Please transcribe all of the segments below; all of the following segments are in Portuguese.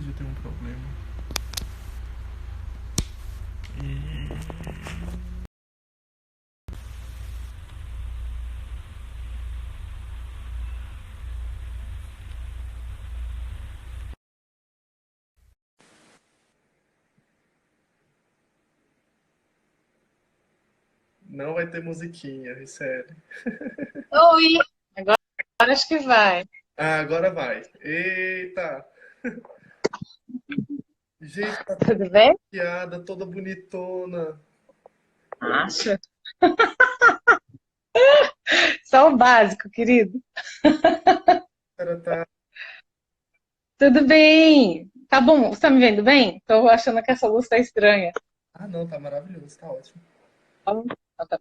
áudio tem um problema. E... Não vai ter musiquinha, sério. Oi, agora acho que vai. Ah, agora vai. Eita! Gente, tá toda Tudo bem? piada, toda bonitona. Acho. Só o básico, querido. Ela tá. Tudo bem. Tá bom, você tá me vendo bem? Tô achando que essa luz tá estranha. Ah, não, tá maravilhoso, tá ótimo. Tá.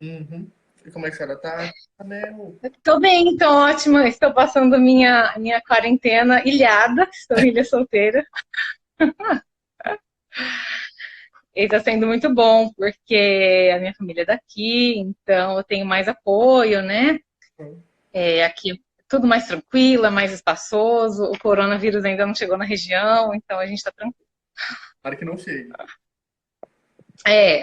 Uhum. E como é que a senhora tá? Tá mesmo. Tô bem, tô ótima. Estou passando minha quarentena ilhada. Estou em ilha solteira. E está sendo muito bom, porque a minha família é daqui, então eu tenho mais apoio, né? Aqui é tudo mais tranquilo, é mais espaçoso. O coronavírus ainda não chegou na região, então a gente está tranquilo. Para que não chegue.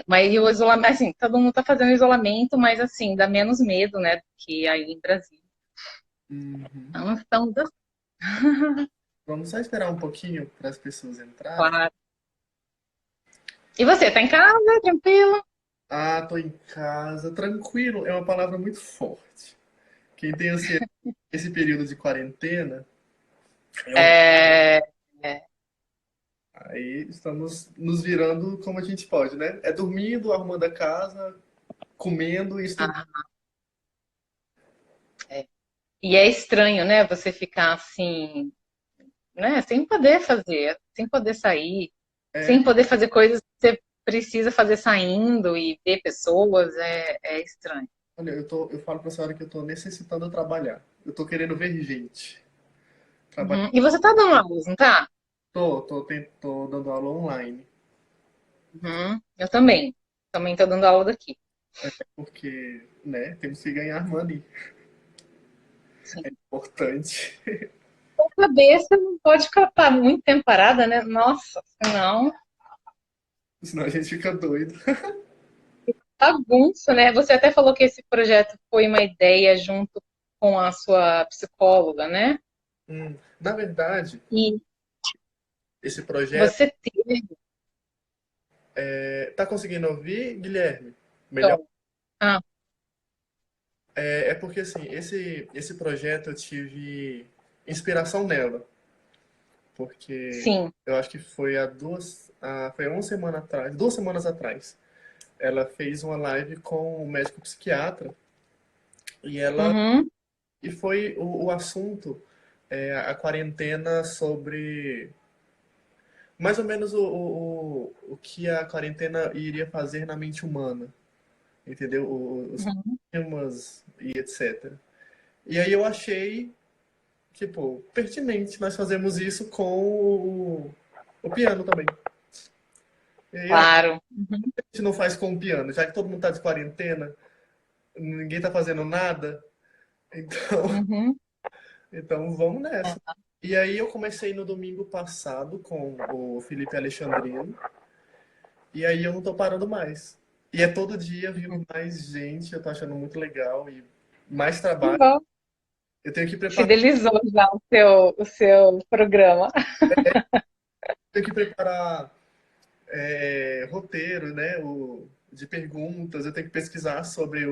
Mas o isolamento, assim, todo mundo tá fazendo isolamento, mas assim, dá menos medo, né, do que aí em Brasília. Uhum. Então, estamos Vamos só esperar um pouquinho para as pessoas entrarem. claro. E você, tá em casa, tranquilo? Ah, tô em casa, tranquilo. É uma palavra muito forte. Quem tem ansiedade esse período de quarentena, é um... É, aí estamos nos virando como a gente pode, né? É dormindo, arrumando a casa, comendo e estudando. ah, é. E é estranho, né, você ficar assim, né, sem poder fazer, sem poder sair, É, sem poder fazer coisas que você precisa fazer saindo e ver pessoas, é estranho. olha, eu falo pra senhora que eu tô necessitando trabalhar. Eu tô querendo ver gente. Trabalhar. Uhum. E você tá dando aulas, não tá? Tô dando aula online. Uhum. Eu também. Também tô dando aula daqui. Porque, né, temos que ganhar money. Sim. Importante. A cabeça não pode ficar muito tempo parada, né? Nossa, senão Senão a gente fica doido. bagunça, né? Você até falou que esse projeto foi uma ideia junto com a sua psicóloga, né? Na verdade, E esse projeto. você teve. Tá conseguindo ouvir, Guilherme? Melhor? Então, ah, É porque, assim, esse projeto eu tive inspiração nela. Porque sim. eu acho que foi foi há uma semana atrás, 2 semanas atrás. Ela fez uma live com um médico psiquiatra e ela Uhum. e foi o assunto, a quarentena sobre mais ou menos o que a quarentena iria fazer na mente humana, entendeu? Os Uhum. temas e etc. E aí eu achei, tipo, pertinente nós fazemos isso com o piano também. E aí, a Claro. gente não faz com o piano, já que todo mundo tá de quarentena, ninguém tá fazendo nada, então, Uhum. então vamos nessa. E aí eu comecei no domingo passado com o Felipe Alexandrino, e aí eu não tô parando mais. E é todo dia vindo mais gente, eu tô achando muito legal e mais Que trabalho. bom. Eu Fidelizou já o seu programa. tenho que preparar roteiro, né, de perguntas, eu tenho que pesquisar sobre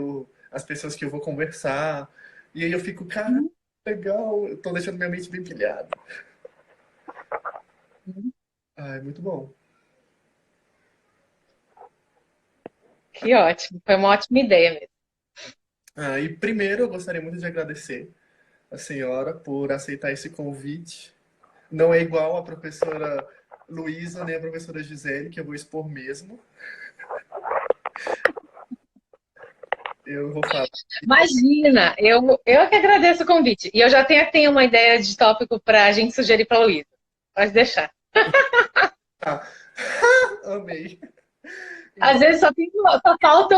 as pessoas que eu vou conversar. E aí eu fico, cara, legal, eu tô deixando minha mente bem pilhada. Ah, é muito bom. Que ótimo. Foi uma ótima ideia mesmo. Ah, e primeiro eu gostaria muito de agradecer a senhora por aceitar esse convite. Não é igual a professora Luísa nem a professora Gisele, que eu vou expor mesmo. Eu vou falar. Imagina, eu que agradeço o convite. E eu já tenho uma ideia de tópico para a gente sugerir para a Luísa. Pode deixar. Ah, amei. Às Então, vezes só falta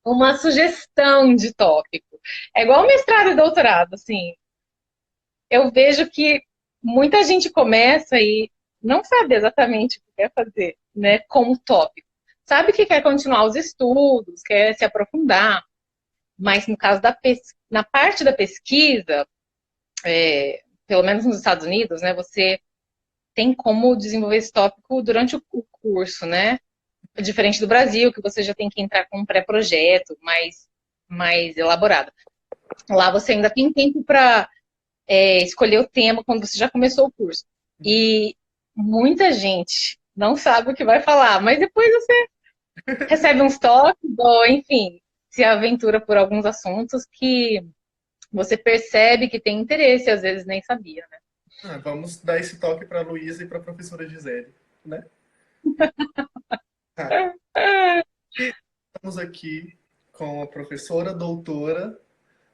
uma sugestão de tópico. É igual mestrado e doutorado, assim. Eu vejo que muita gente começa e não sabe exatamente o que quer fazer, né, como tópico. Sabe que quer continuar os estudos, quer se aprofundar, mas no caso na parte da pesquisa, pelo menos nos Estados Unidos, né, você tem como desenvolver esse tópico durante o curso, né? Diferente do Brasil, que você já tem que entrar com um pré-projeto mais elaborado. Lá você ainda tem tempo para escolher o tema quando você já começou o curso. E muita gente não sabe o que vai falar, mas depois você recebe uns toques, ou enfim, se aventura por alguns assuntos que você percebe que tem interesse, às vezes nem sabia, né? Vamos dar esse toque para a Luísa e para a professora Gisele, né? Ah, e estamos aqui com a professora doutora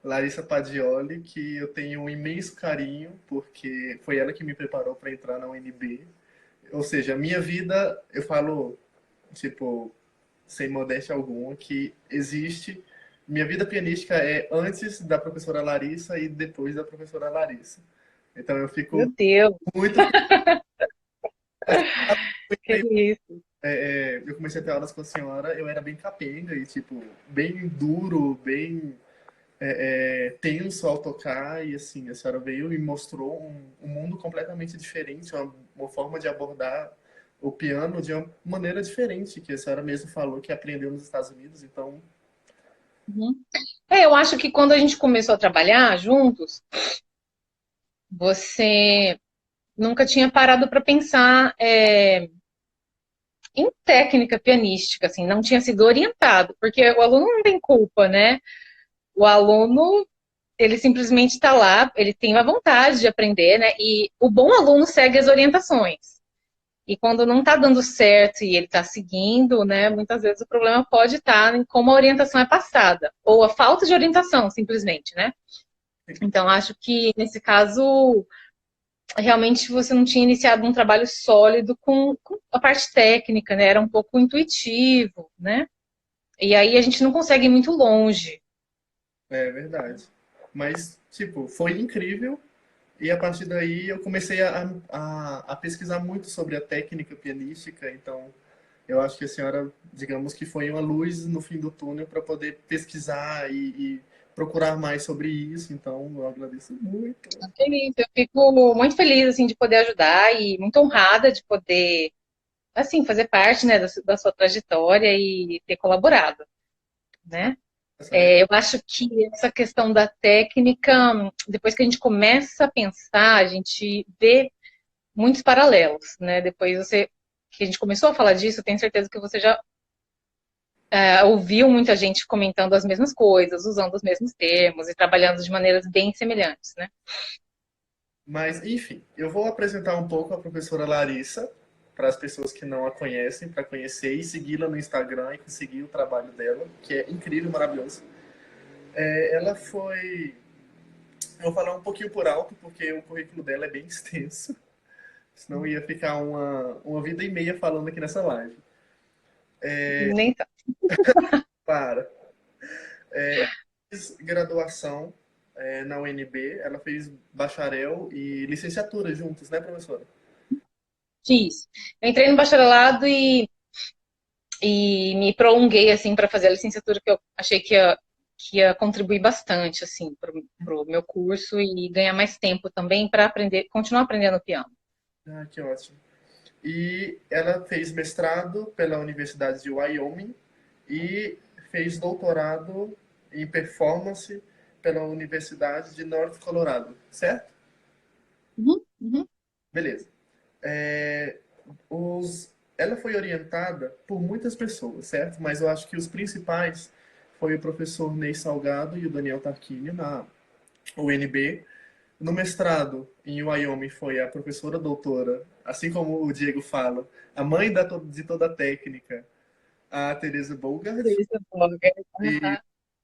Larissa Padioli, que eu tenho um imenso carinho, porque foi ela que me preparou para entrar na UNB. Ou seja, a minha vida, eu falo, tipo, sem modéstia alguma, que existe. Minha vida pianística é antes da professora Larissa e depois da professora Larissa. Então eu Meu fico Deus, muito que isso. eu comecei a ter aulas com a senhora, eu era bem capenga e, tipo, bem duro, bem tenso ao tocar. E, assim, a senhora veio e mostrou um mundo completamente diferente, uma forma de abordar o piano de uma maneira diferente, que a senhora mesmo falou que aprendeu nos Estados Unidos. Então, Uhum. Eu acho que quando a gente começou a trabalhar juntos, você nunca tinha parado para pensar em técnica pianística, assim, não tinha sido orientado, porque o aluno não tem culpa, né? O aluno, ele simplesmente está lá, ele tem a vontade de aprender, né? E o bom aluno segue as orientações. E quando não está dando certo e ele está seguindo, né? Muitas vezes o problema pode estar em como a orientação é passada, ou a falta de orientação, simplesmente, né? Então, acho que nesse caso realmente você não tinha iniciado um trabalho sólido com a parte técnica, né? Era um pouco intuitivo, né? E aí a gente não consegue ir muito longe. é verdade. Mas, tipo, foi incrível. E a partir daí eu comecei a pesquisar muito sobre a técnica pianística. Então, eu acho que a senhora, digamos que foi uma luz no fim do túnel para poder pesquisar e procurar mais sobre isso. Então, eu agradeço muito. Feliz, eu fico muito feliz assim de poder ajudar e muito honrada de poder assim fazer parte, né, da sua trajetória e ter colaborado, né? Eu acho que essa questão da técnica, depois que a gente começa a pensar, a gente vê muitos paralelos, né? Depois que a gente começou a falar disso, eu tenho certeza que você já ouviu muita gente comentando as mesmas coisas, usando os mesmos termos e trabalhando de maneiras bem semelhantes, né? Mas, enfim, eu vou apresentar um pouco a professora Larissa para as pessoas que não a conhecem, para conhecer e segui-la no Instagram e seguir o trabalho dela, que é incrível, maravilhoso. Ela foi. Eu vou falar um pouquinho por alto, porque o currículo dela é bem extenso, senão ia ficar uma vida e meia falando aqui nessa live. Nem tá. Para. Fiz graduação na UNB, ela fez bacharel e licenciatura juntos, né, professora? Fiz. Eu entrei no bacharelado e me prolonguei assim para fazer a licenciatura que eu achei que ia contribuir bastante assim para o meu curso e ganhar mais tempo também para aprender, continuar aprendendo piano. Ah, que ótimo. E ela fez mestrado pela Universidade de Wyoming e fez doutorado em performance pela Universidade de North Colorado, certo? Uhum, uhum. Beleza. É, ela foi orientada por muitas pessoas, certo? Mas eu acho que os principais foi o professor Ney Salgado e o Daniel Tarquínio na UNB. No mestrado, em Wyoming, foi a professora doutora, assim como o Diego fala, a mãe de toda a técnica, a Teresa Bogart. Isso, Borger. E, Uhum.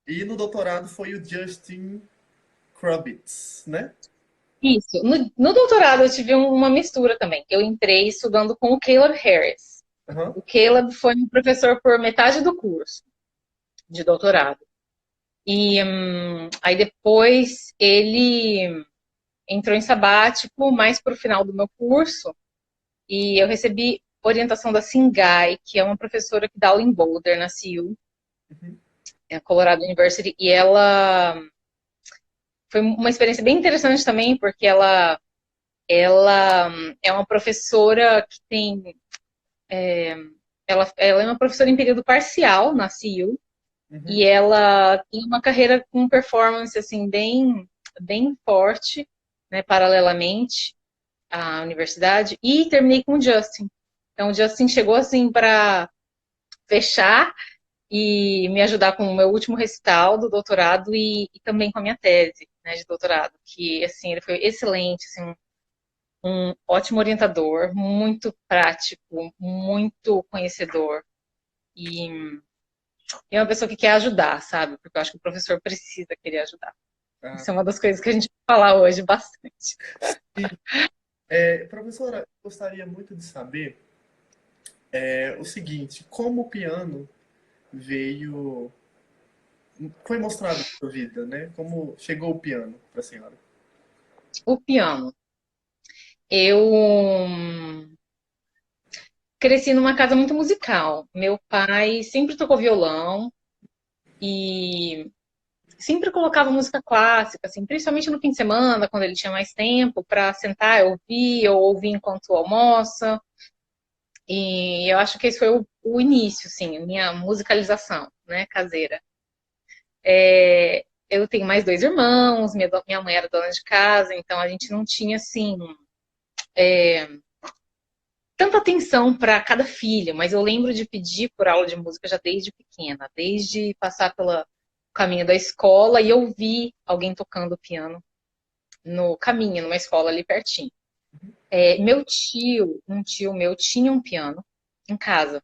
e no doutorado foi o Justin Krubitz, né? Isso. No doutorado eu tive uma mistura também. Eu entrei estudando com o Caleb Harris. Uhum. O Caleb foi meu professor por metade do curso de doutorado. E aí depois ele entrou em sabático mais para o final do meu curso e eu recebi orientação da Singai, que é uma professora que dá aula em Boulder, na CU, Uhum. a Colorado University, e ela foi uma experiência bem interessante também, porque ela é uma professora que tem. Ela é uma professora em período parcial na CU, e Uhum. ela tem uma carreira com performance assim, bem forte, né, paralelamente à universidade, e terminei com o Justin. Então, o Justin chegou assim para fechar e me ajudar com o meu último recital do doutorado e também com a minha tese, né, de doutorado, que assim, ele foi excelente, assim, um ótimo orientador, muito prático, muito conhecedor e é uma pessoa que quer ajudar, sabe? Porque eu acho que o professor precisa querer ajudar. Ah, Isso é uma das coisas que a gente vai falar hoje bastante. sim. Professora, eu gostaria muito de saber o seguinte, como o piano veio, foi mostrado na sua vida, né? Como chegou o piano para a senhora? O piano. Eu cresci numa casa muito musical. Meu pai sempre tocou violão e sempre colocava música clássica, assim, principalmente no fim de semana, quando ele tinha mais tempo para sentar e ouvir, ou ouvir enquanto almoça. E eu acho que esse foi o início, assim, a minha musicalização, né, caseira. Eu tenho mais dois irmãos, minha mãe era dona de casa, então a gente não tinha, assim, tanta atenção para cada filho, mas eu lembro de pedir por aula de música já desde pequena, desde passar pelo caminho da escola e ouvir alguém tocando piano no caminho, numa escola ali pertinho. Meu tio, um tio meu, tinha um piano em casa.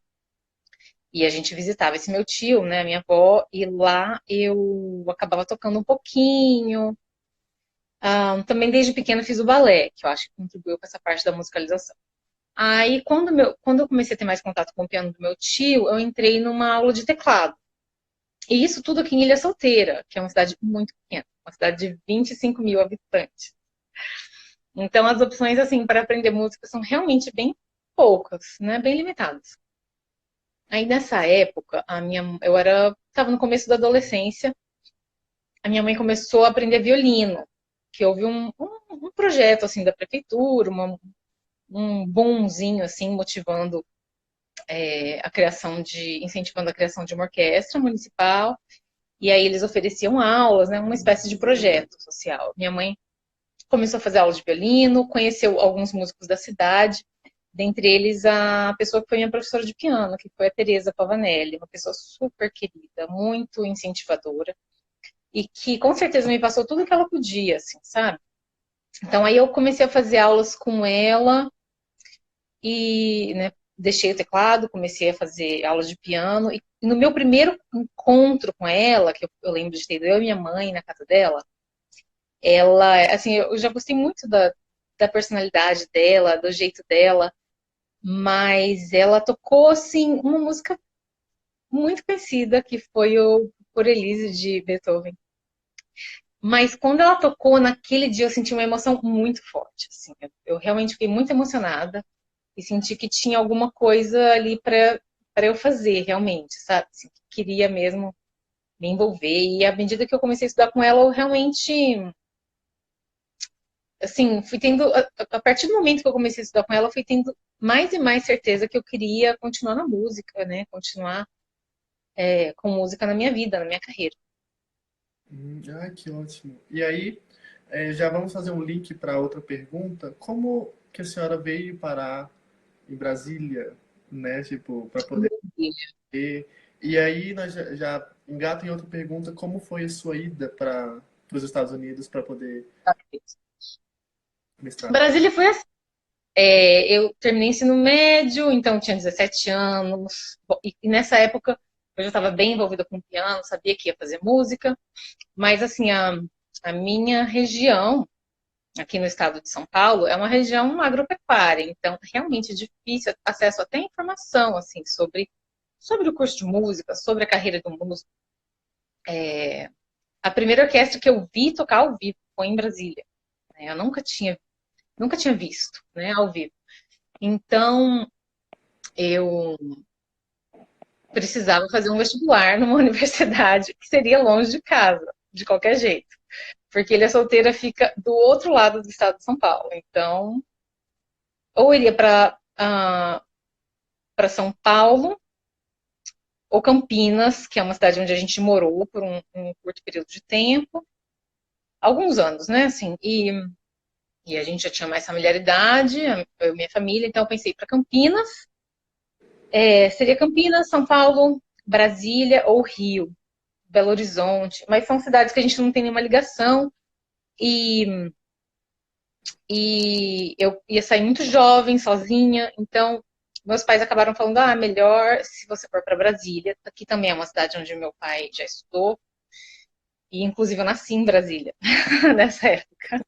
E a gente visitava esse meu tio, né, minha avó, e lá eu acabava tocando um pouquinho. Também desde pequena fiz o balé, que eu acho que contribuiu com essa parte da musicalização. Aí, quando eu comecei a ter mais contato com o piano do meu tio, eu entrei numa aula de teclado. E isso tudo aqui em Ilha Solteira, que é uma cidade muito pequena, uma cidade de 25 mil habitantes. Então, as opções, assim, para aprender música são realmente bem poucas, né? Bem limitadas. Aí, nessa época, estava no começo da adolescência, a minha mãe começou a aprender violino, que houve um projeto, assim, da prefeitura, um boomzinho, assim, motivando incentivando a criação de uma orquestra municipal, e aí eles ofereciam aulas, né, uma espécie de projeto social. Minha mãe começou a fazer aula de violino, conheceu alguns músicos da cidade, dentre eles a pessoa que foi minha professora de piano, que foi a Teresa Pavanelli, uma pessoa super querida, muito incentivadora, e que com certeza me passou tudo que ela podia, assim, sabe? Então aí eu comecei a fazer aulas com ela e, né, deixei o teclado, comecei a fazer aulas de piano. E no meu primeiro encontro com ela, que eu lembro de ter ido eu e minha mãe na casa dela, ela, assim, eu já gostei muito da personalidade dela, do jeito dela, mas ela tocou, assim, uma música muito conhecida, que foi o Por Elise, de Beethoven. Mas quando ela tocou, naquele dia eu senti uma emoção muito forte, assim. Eu realmente fiquei muito emocionada e senti que tinha alguma coisa ali para eu fazer, realmente, sabe? Assim, que queria mesmo me envolver. E à medida que eu comecei a estudar com ela, eu realmente, assim, fui tendo, a partir do momento que eu comecei a estudar com ela, eu fui tendo mais e mais certeza que eu queria continuar na música, né? Continuar com música na minha vida, na minha carreira. Que ótimo. E aí, já vamos fazer um link para outra pergunta. Como que a senhora veio parar em Brasília, né? Tipo, para poder ter. E aí, nós já engata em outra pergunta. Como foi a sua ida para os Estados Unidos para poder mestrar? Brasília foi assim. Eu terminei ensino médio, então tinha 17 anos. Bom, e nessa época eu já estava bem envolvida com piano, sabia que ia fazer música. Mas, assim, a minha região, aqui no estado de São Paulo, é uma região agropecuária. Então, realmente é difícil acesso até a informação, assim, sobre o curso de música, sobre a carreira do músico. A primeira orquestra que eu vi tocar ao vivo foi em Brasília. né? Eu nunca tinha visto, né, ao vivo. Então, eu precisava fazer um vestibular numa universidade que seria longe de casa, de qualquer jeito. Porque Ilha Solteira fica do outro lado do estado de São Paulo. Então, ou iria para São Paulo, ou Campinas, que é uma cidade onde a gente morou por um curto período de tempo, alguns anos, né? Assim, e a gente já tinha mais familiaridade, eu e minha família, então eu pensei para Campinas. Seria Campinas, São Paulo, Brasília ou Rio, Belo Horizonte, mas são cidades que a gente não tem nenhuma ligação e, e eu ia sair muito jovem, sozinha, então meus pais acabaram falando, melhor se você for para Brasília, aqui também é uma cidade onde meu pai já estudou, e inclusive eu nasci em Brasília nessa época,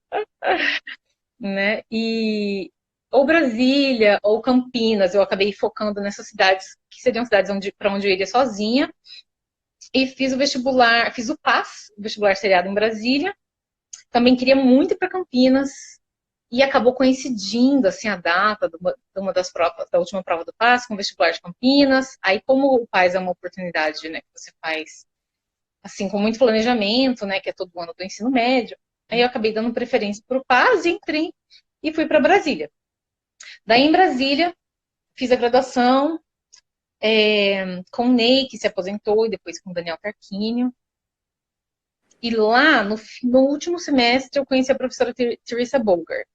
né? E ou Brasília ou Campinas, eu acabei focando nessas cidades que seriam cidades para onde eu iria sozinha. E fiz o vestibular, fiz o PAS, o vestibular seriado em Brasília. Também queria muito ir para Campinas e acabou coincidindo assim a data de uma das provas, da última prova do PAS com o vestibular de Campinas. Aí como o PAS é uma oportunidade, né, que você faz assim com muito planejamento, né, que é todo ano do ensino médio. Aí eu acabei dando preferência para o PAS e entrei e fui para Brasília. Daí em Brasília fiz a graduação com o Ney, que se aposentou, e depois com o Daniel Tarquínio. E lá, no último semestre, eu conheci a professora Teresa Bolger,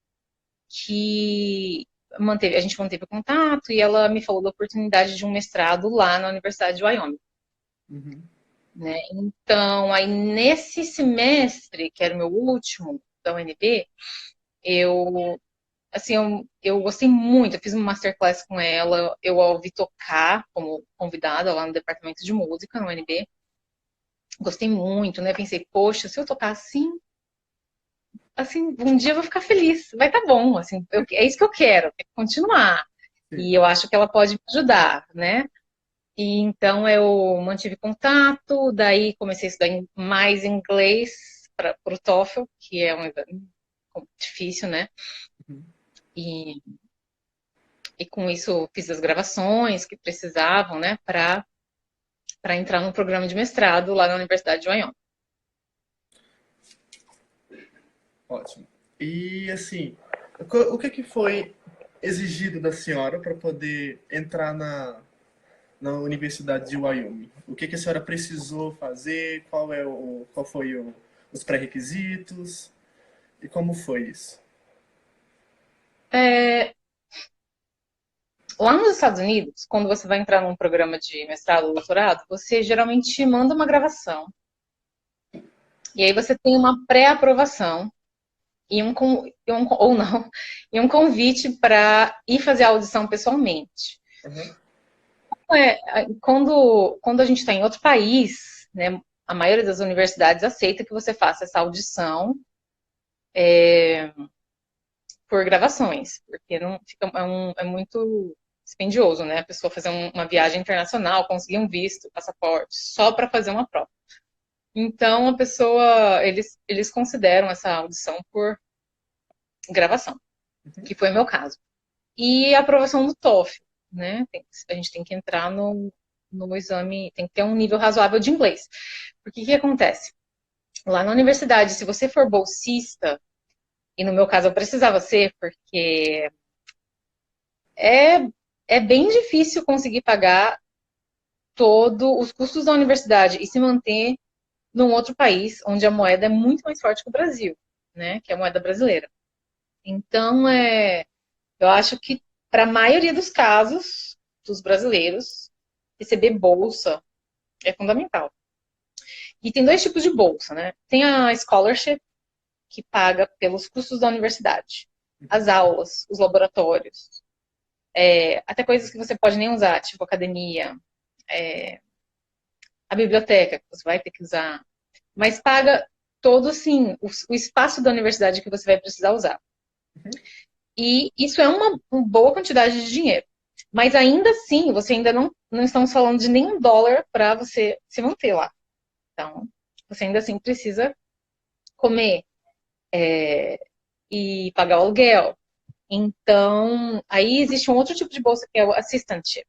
que a gente manteve contato e ela me falou da oportunidade de um mestrado lá na Universidade de Wyoming. Uhum. Né? Então, aí nesse semestre, que era o meu último da UNB, eu gostei muito, eu fiz uma masterclass com ela, eu a ouvi tocar como convidada lá no departamento de música, no UNB. Gostei muito, né? Pensei, poxa, se eu tocar assim, um dia eu vou ficar feliz, vai estar bom, assim, é isso que eu quero continuar. Sim. E eu acho que ela pode me ajudar, né? E então eu mantive contato, daí comecei a estudar mais inglês para o TOEFL, que é um exame difícil, né? Uhum. E, e com isso fiz as gravações que precisavam, né, para entrar no programa de mestrado lá na Universidade de Wyoming. Ótimo. E assim, o que que foi exigido da senhora para poder entrar na Universidade de Wyoming? O que que a senhora precisou fazer? Qual foi os pré-requisitos? E como foi isso? É, Lá nos Estados Unidos, quando você vai entrar num programa de mestrado ou doutorado, você geralmente manda uma gravação. E aí você tem uma pré-aprovação ou não, e um convite para ir fazer a audição pessoalmente. Uhum. Quando a gente está em outro país, né, a maioria das universidades aceita que você faça essa audição por gravações, porque não fica, é muito dispendioso, né? A pessoa fazer uma viagem internacional, conseguir um visto, passaporte, só para fazer uma prova. Então, eles consideram essa audição por gravação, que foi o meu caso. E a aprovação do TOEFL, né? A gente tem que entrar no exame, tem que ter um nível razoável de inglês. Porque o que acontece? Lá na universidade, se você for bolsista, e no meu caso eu precisava ser, porque é, é bem difícil conseguir pagar todos os custos da universidade e se manter num outro país onde a moeda é muito mais forte que o Brasil, né? Que é a moeda brasileira. Então, eu acho que para a maioria dos casos dos brasileiros, receber bolsa é fundamental. E tem dois tipos de bolsa, né? Tem a scholarship, que paga pelos custos da universidade, as aulas, os laboratórios, até coisas que você pode nem usar, tipo academia, a biblioteca, que você vai ter que usar, mas paga todo, assim, o espaço da universidade que você vai precisar usar. E isso é uma boa quantidade de dinheiro. Mas ainda assim, você ainda não estamos falando de nenhum dólar para você se manter lá. Então, você ainda assim precisa comer, e pagar o aluguel. Então, aí existe um outro tipo de bolsa que é o assistantship.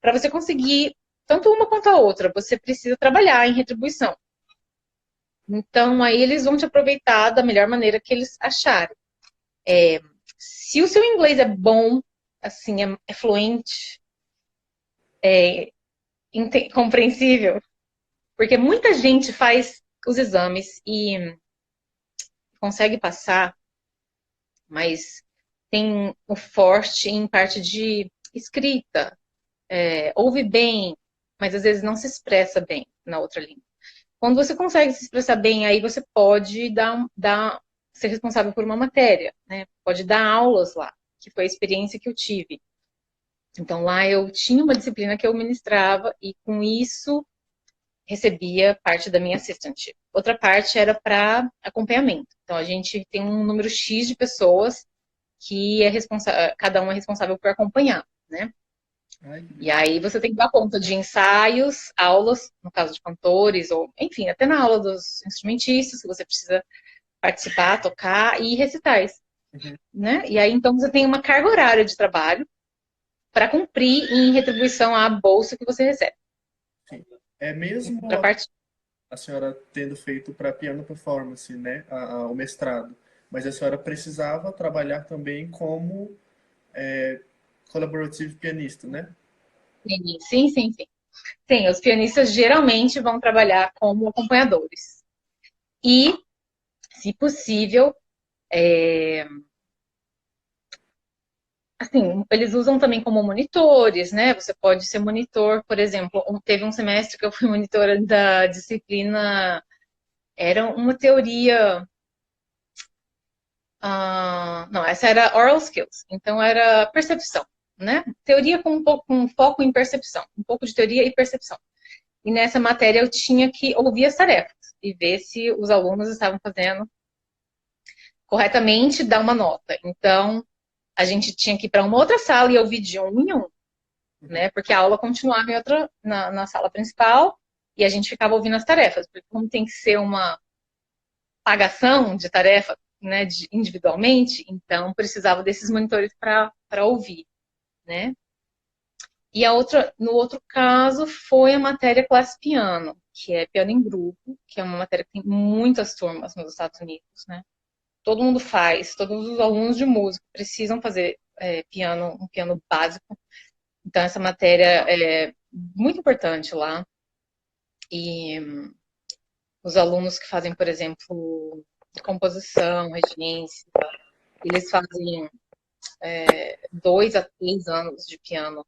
Para você conseguir tanto uma quanto a outra, você precisa trabalhar em retribuição. Então, aí eles vão te aproveitar da melhor maneira que eles acharem. Se o seu inglês é bom, assim, é fluente, compreensível, porque muita gente faz os exames e consegue passar, mas tem o forte em parte de escrita, ouve bem, mas às vezes não se expressa bem na outra língua. Quando você consegue se expressar bem, aí você pode ser responsável por uma matéria, né? Pode dar aulas lá, que foi a experiência que eu tive. Então lá eu tinha uma disciplina que eu ministrava e com isso recebia parte da minha assistantship. Outra parte era para acompanhamento. Então a gente tem um número X de pessoas que cada um é responsável por acompanhar, né? Ai, que E legal. aí você tem que dar conta de ensaios, aulas, no caso de cantores, ou enfim, até na aula dos instrumentistas, que você precisa participar, tocar, e recitais, Uhum. né? E aí então você tem uma carga horária de trabalho para cumprir em retribuição à bolsa que você recebe. Sim. É mesmo Outra parte. a senhora tendo feito para piano performance, né, o mestrado, mas a senhora precisava trabalhar também como é, collaborative pianista, né? Sim, sim, sim. Sim, os pianistas geralmente vão trabalhar como acompanhadores. E, se possível, assim, eles usam também como monitores, né? Você pode ser monitor, por exemplo, teve um semestre que eu fui monitora da disciplina, era uma teoria, não, essa era oral skills, então era percepção, né? Teoria com um pouco com foco em percepção, um pouco de teoria e percepção. E nessa matéria eu tinha que ouvir as tarefas e ver se os alunos estavam fazendo corretamente, dar uma nota. Então, a gente tinha que ir para uma outra sala e ouvir de um em um, Uhum. né? Porque a aula continuava na sala principal e a gente ficava ouvindo as tarefas. Porque como tem que ser uma pagação de tarefa, né, individualmente, então precisava desses monitores para ouvir, né? E no outro caso foi a matéria classe piano, que é piano em grupo, que é uma matéria que tem muitas turmas nos Estados Unidos, né? Todo mundo faz, todos os alunos de música precisam fazer um piano básico. Então essa matéria é muito importante lá. E os alunos que fazem, por exemplo, composição, regência, eles fazem 2 a 3 anos de piano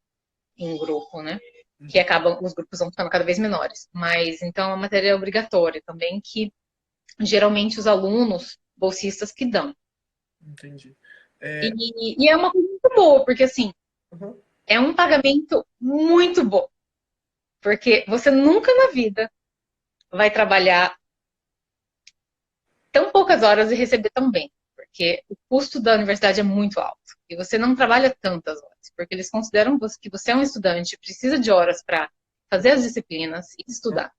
em grupo, né? Que os grupos vão ficando cada vez menores. Mas então é uma matéria obrigatória também, que geralmente os alunos bolsistas que dão. Entendi. E é uma coisa muito boa, porque assim, Uhum. é um pagamento muito bom. Porque você nunca na vida vai trabalhar tão poucas horas e receber tão bem. Porque o custo da universidade é muito alto. E você não trabalha tantas horas. Porque eles consideram que você é um estudante, precisa de horas para fazer as disciplinas e estudar.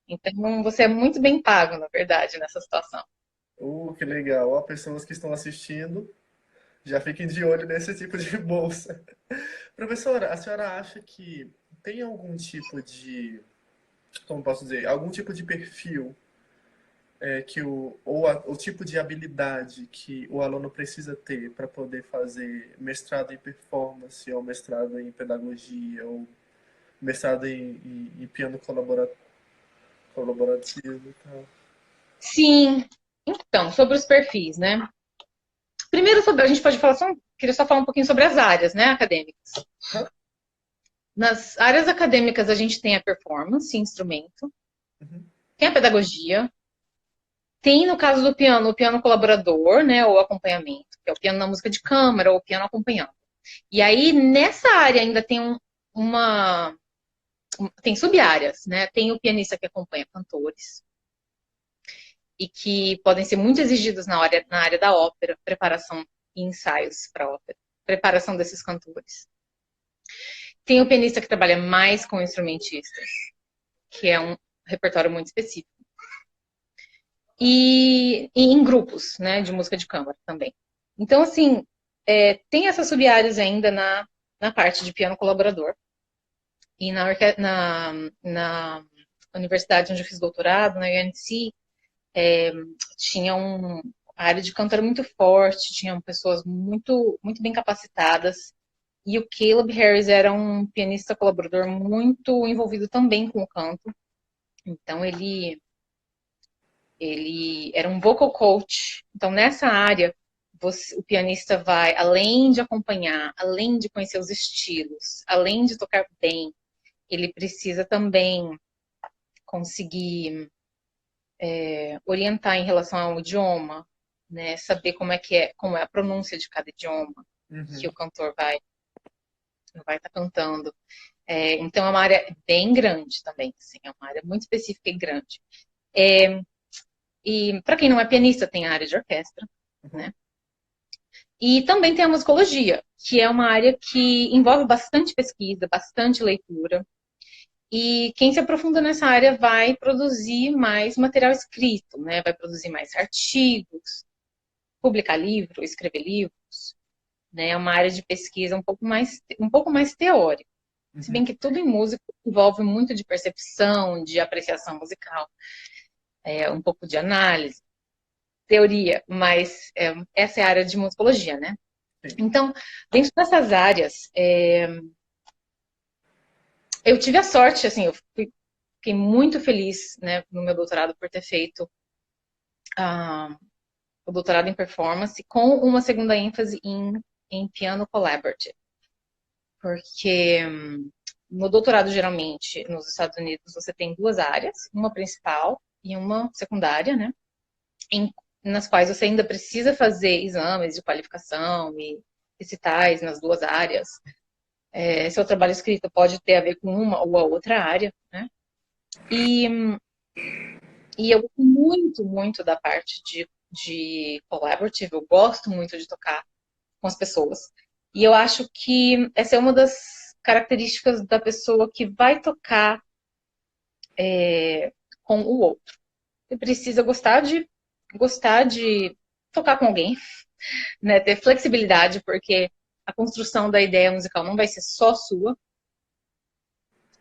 Então, você é muito bem pago, na verdade, nessa situação. Que legal. Ó, pessoas que estão assistindo, já fiquem de olho nesse tipo de bolsa. Professora, a senhora acha que tem algum tipo de, como posso dizer, algum tipo de perfil o tipo de habilidade que o aluno precisa ter para poder fazer mestrado em performance, ou mestrado em pedagogia, ou mestrado em piano colaborativo e tal? Sim. Então, sobre os perfis, né? Primeiro, a gente pode falar queria só falar um pouquinho sobre as áreas, né, acadêmicas. Hã? Nas áreas acadêmicas, a gente tem a performance, instrumento, Uhum. tem a pedagogia, tem, no caso do piano, o piano colaborador, né, ou acompanhamento, que é o piano na música de câmara, ou o piano acompanhando. E aí, nessa área ainda tem uma... Tem sub-áreas, né? Tem o pianista que acompanha cantores, e que podem ser muito exigidos na área da ópera, preparação e ensaios para ópera, preparação desses cantores. Tem o pianista que trabalha mais com instrumentistas, que é um repertório muito específico. e em grupos, né, de música de câmara também. Então, assim, tem essas sub-áreas ainda na parte de piano colaborador. E na universidade onde eu fiz doutorado, na UNC, tinha uma área de canto era muito forte, tinham pessoas muito, muito bem capacitadas. E o Caleb Harris era um pianista colaborador muito envolvido também com o canto. Então, ele era um vocal coach. Então, nessa área, o pianista vai, além de acompanhar, além de conhecer os estilos, além de tocar bem, ele precisa também conseguir orientar em relação ao idioma, né? Saber como é a pronúncia de cada idioma que o cantor vai estar cantando. Então é uma área bem grande também, assim, é uma área muito específica e grande. E para quem não é pianista, tem a área de orquestra, né? E também tem a musicologia, que é uma área que envolve bastante pesquisa, bastante leitura. E quem se aprofunda nessa área vai produzir mais material escrito, né? Vai produzir mais artigos, publicar livros, escrever livros, né? É uma área de pesquisa um pouco mais teórica. Se bem que tudo em música envolve muito de percepção, de apreciação musical, um pouco de análise, teoria, mas essa é a área de musicologia, né? Então, dentro dessas áreas, eu tive a sorte, assim, fiquei muito feliz, né, no meu doutorado por ter feito o doutorado em performance com uma segunda ênfase em piano collaborative. Porque no doutorado, geralmente, nos Estados Unidos, você tem duas áreas, uma principal e uma secundária, né? Nas quais você ainda precisa fazer exames de qualificação e recitais nas duas áreas. Seu trabalho escrito pode ter a ver com uma ou a outra área, né? E eu gosto muito, muito da parte de collaborative, eu gosto muito de tocar com as pessoas. E eu acho que essa é uma das características da pessoa que vai tocar com o outro. Você precisa gostar de tocar com alguém, né? Ter flexibilidade, porque a construção da ideia musical não vai ser só sua,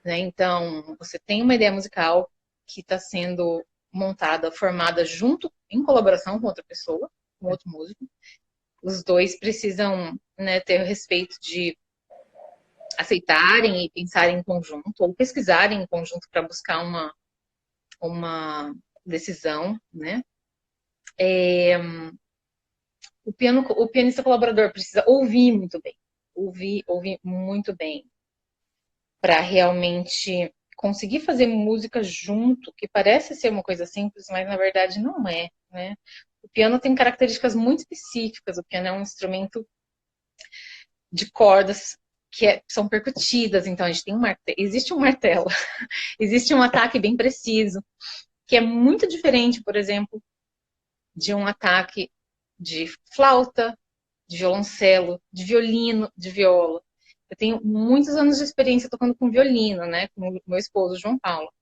né? Então, você tem uma ideia musical que está sendo montada, formada junto, em colaboração com outra pessoa, com outro músico. Os dois precisam, né, ter o respeito de aceitarem e pensarem em conjunto, ou pesquisarem em conjunto para buscar uma decisão, né? O pianista colaborador precisa ouvir muito bem, ouvir muito bem, para realmente conseguir fazer música junto, que parece ser uma coisa simples, mas na verdade não é, né? O piano tem características muito específicas, o piano é um instrumento de cordas que são percutidas, então a gente tem existe um martelo, existe um ataque bem preciso, que é muito diferente, por exemplo, de um ataque de flauta, de violoncelo, de violino, de viola. Eu tenho muitos anos de experiência tocando com violino, né, com o meu esposo, João Paulo.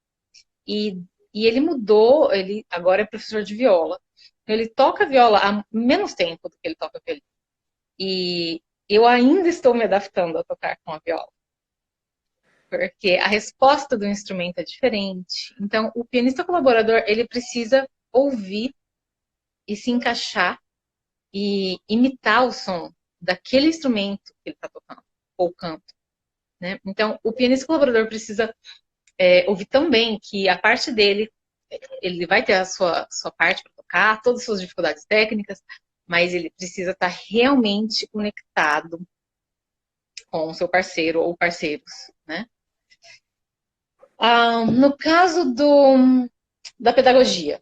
E ele mudou, ele agora é professor de viola. Ele toca viola há menos tempo do que ele toca violino. E eu ainda estou me adaptando a tocar com a viola. Porque a resposta do instrumento é diferente. Então, o pianista colaborador, ele precisa ouvir e se encaixar e imitar o som daquele instrumento que ele está tocando, ou canto. Né? Então, o pianista colaborador precisa ouvir também que a parte dele, ele vai ter a sua parte para tocar, todas as suas dificuldades técnicas, mas ele precisa estar realmente conectado com o seu parceiro ou parceiros, né? No caso da pedagogia,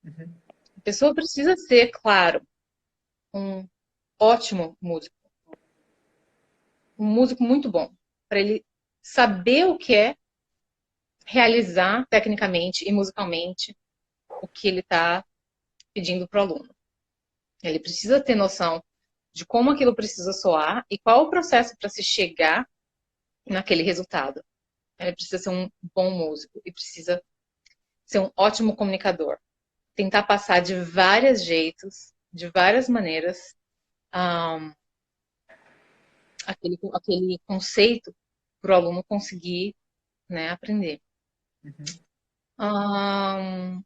a pessoa precisa ser, claro, um ótimo músico, um músico muito bom, para ele saber o que é realizar tecnicamente e musicalmente o que ele está pedindo para o aluno. Ele precisa ter noção de como aquilo precisa soar e qual o processo para se chegar naquele resultado. Ele precisa ser um bom músico e precisa ser um ótimo comunicador. tentar passar de vários jeitos, de várias maneiras, um, aquele conceito para o aluno conseguir, né, aprender. Uhum. Um,